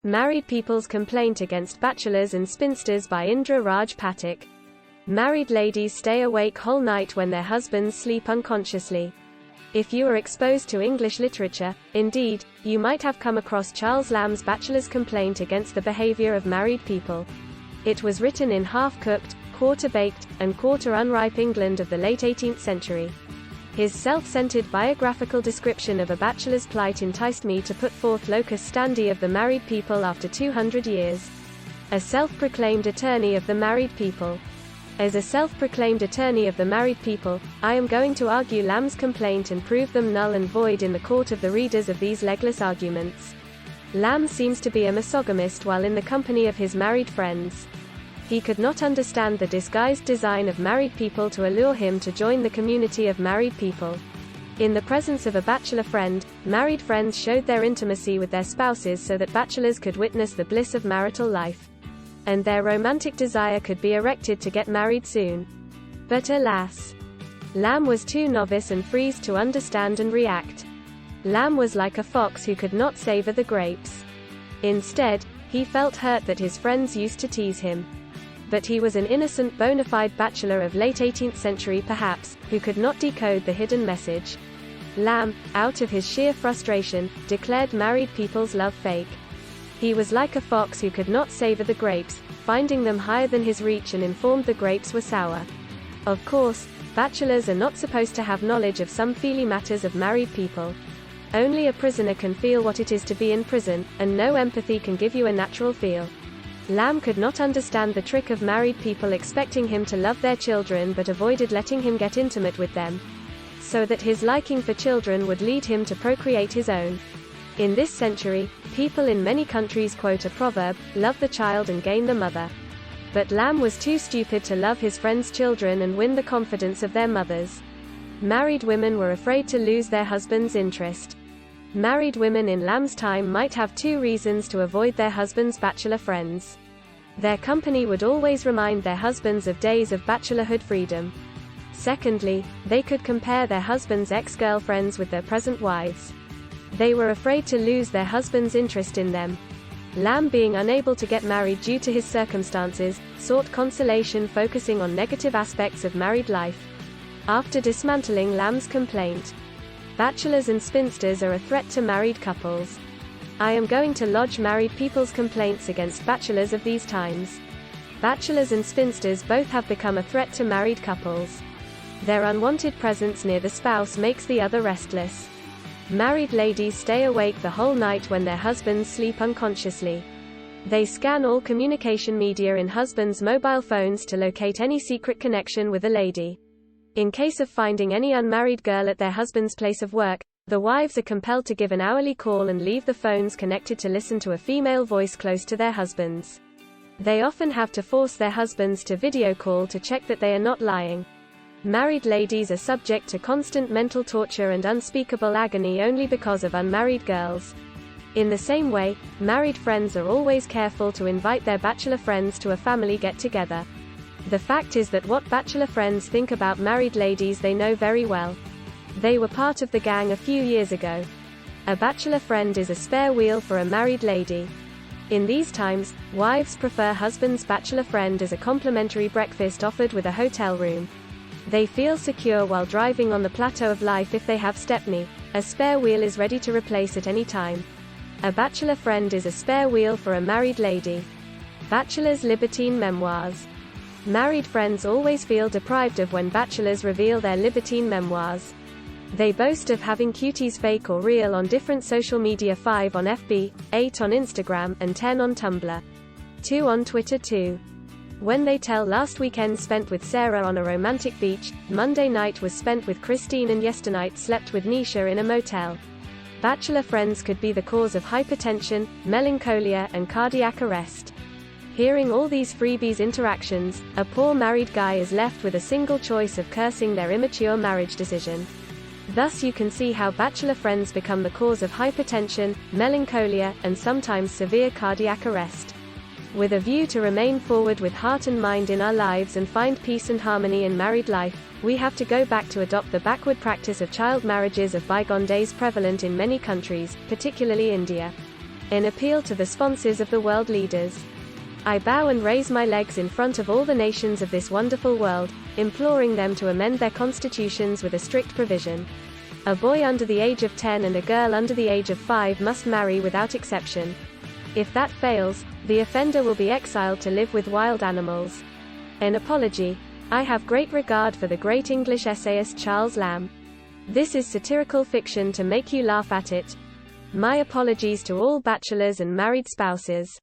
Married People's Complaint Against Bachelors and Spinsters by Indra Raj Pathak. Married ladies stay awake whole night when their husbands sleep unconsciously. If you are exposed to English literature, indeed, you might have come across Charles Lamb's Bachelor's Complaint Against the Behavior of Married People. It was written in half-cooked, quarter-baked, and quarter-unripe England of the late 18th century. His self-centered biographical description of a bachelor's plight enticed me to put forth locus standi of the married people after 200 years. A self-proclaimed attorney of the married people. As a self-proclaimed attorney of the married people, I am going to argue Lamb's complaint and prove them null and void in the court of the readers of these legless arguments. Lamb seems to be a misogamist while in the company of his married friends. He could not understand the disguised design of married people to allure him to join the community of married people. In the presence of a bachelor friend, married friends showed their intimacy with their spouses so that bachelors could witness the bliss of marital life. And their romantic desire could be erected to get married soon. But alas! Lamb was too novice and freeze to understand and react. Lamb was like a fox who could not savor the grapes. Instead, he felt hurt that his friends used to tease him. But he was an innocent bona fide bachelor of late 18th century perhaps, who could not decode the hidden message. Lamb, out of his sheer frustration, declared married people's love fake. He was like a fox who could not savor the grapes, finding them higher than his reach and informed the grapes were sour. Of course, bachelors are not supposed to have knowledge of some feely matters of married people. Only a prisoner can feel what it is to be in prison, and no empathy can give you a natural feel. Lamb could not understand the trick of married people expecting him to love their children but avoided letting him get intimate with them, so that his liking for children would lead him to procreate his own. In this century, people in many countries quote a proverb, "Love the child and gain the mother." But Lamb was too stupid to love his friends' children and win the confidence of their mothers. Married women were afraid to lose their husband's interest. Married women in Lamb's time might have two reasons to avoid their husbands' bachelor friends. Their company would always remind their husbands of days of bachelorhood freedom. Secondly, they could compare their husbands' ex-girlfriends with their present wives. They were afraid to lose their husband's interest in them. Lamb, being unable to get married due to his circumstances, sought consolation focusing on negative aspects of married life. After dismantling Lamb's complaint, bachelors and spinsters are a threat to married couples. I am going to lodge married people's complaints against bachelors of these times. Bachelors and spinsters both have become a threat to married couples. Their unwanted presence near the spouse makes the other restless. Married ladies stay awake the whole night when their husbands sleep unconsciously. They scan all communication media in husbands' mobile phones to locate any secret connection with a lady. In case of finding any unmarried girl at their husband's place of work, the wives are compelled to give an hourly call and leave the phones connected to listen to a female voice close to their husbands. They often have to force their husbands to video call to check that they are not lying. Married ladies are subject to constant mental torture and unspeakable agony only because of unmarried girls. In the same way, married friends are always careful to invite their bachelor friends to a family get-together. The fact is that what bachelor friends think about married ladies they know very well. They were part of the gang a few years ago. A bachelor friend is a spare wheel for a married lady. In these times, wives prefer husband's bachelor friend as a complimentary breakfast offered with a hotel room. They feel secure while driving on the plateau of life if they have Stepney. A spare wheel is ready to replace at any time. A bachelor friend is a spare wheel for a married lady. Bachelor's libertine memoirs. Married friends always feel deprived of when bachelors reveal their libertine memoirs. They boast of having cuties fake or real on different social media, 5 on FB, 8 on Instagram, and 10 on Tumblr. 2 on Twitter too. When they tell last weekend spent with Sarah on a romantic beach, Monday night was spent with Christine and yesternight slept with Nisha in a motel. Bachelor friends could be the cause of hypertension, melancholia, and cardiac arrest. Hearing all these freebies interactions, a poor married guy is left with a single choice of cursing their immature marriage decision. Thus you can see how bachelor friends become the cause of hypertension, melancholia, and sometimes severe cardiac arrest. With a view to remain forward with heart and mind in our lives and find peace and harmony in married life, we have to go back to adopt the backward practice of child marriages of bygone days prevalent in many countries, particularly India. An appeal to the sponsors of the world leaders. I bow and raise my legs in front of all the nations of this wonderful world, imploring them to amend their constitutions with a strict provision. A boy under the age of 10 and a girl under the age of 5 must marry without exception. If that fails, the offender will be exiled to live with wild animals. An apology. I have great regard for the great English essayist Charles Lamb. This is satirical fiction to make you laugh at it. My apologies to all bachelors and married spouses.